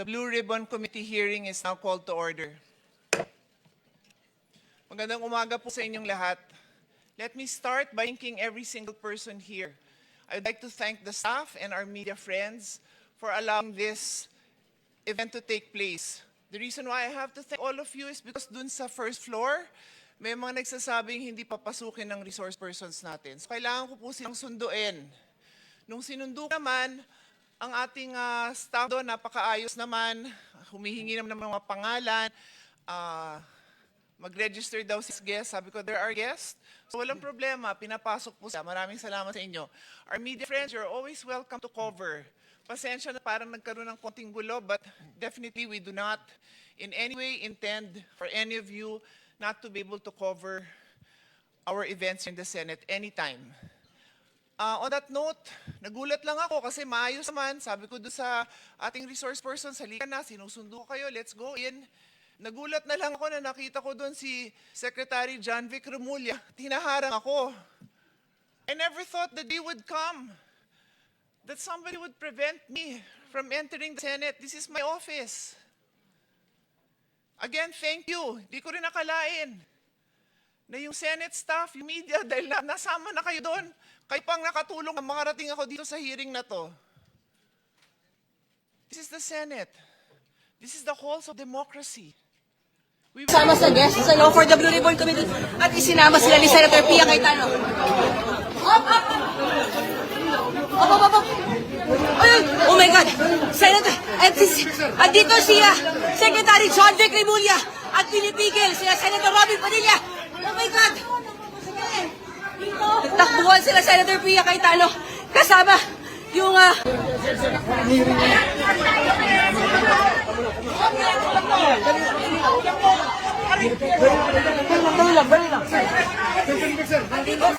The Blue Ribbon Committee hearing is now called to order. Magandang umaga po sa inyong lahat. Let me start by thanking every single person here. I'd like to thank the staff and our media friends for allowing this event to take place. The reason why I have to thank all of you is because dun sa first floor, may mga nagsasabing hindi papasukin ng resource persons natin. So kailangan ko po silang sunduin. Nung sinundo naman, ang ating staff doon, napakaayos naman, humihingi naman ng mga pangalan, mag-register daw si guest. Sabi ko, there are guests. So walang problema, pinapasok po siya. Maraming salamat sa inyo. Our media friends, you're always welcome to cover. Pasensya na parang nagkaroon ng konting gulo, but definitely we do not in any way intend for any of you not to be able to cover our events in the Senate anytime. On that note, nagulat lang ako kasi maayos naman. Sabi ko doon sa ating resource person, halika na, sinusundo ko kayo, let's go in. Nagulat na lang ako na nakita ko doon si Secretary John Vic Remulla. Tinaharang ako. I never thought the day would come that somebody would prevent me from entering the Senate. This is my office. Again, thank you. Di ko rin nakalain na yung Senate staff, yung media, dahil nasama na kayo doon, kayo pang nakatulong na makarating ako dito sa hearing na to. This is the Senate. This is the halls of democracy. Sama sa guest sa Law for the Blue Ribbon Committee at isinama sila ni Senator Pia Cayetano. Up. Ay, oh my God! Senator, at dito siya, Secretary John Vic Remulla at pinipigil sila Senator Robin Padilla. Oh my God! Takbuhan sila Senator Pia Cayetano kasama yung Dali lang.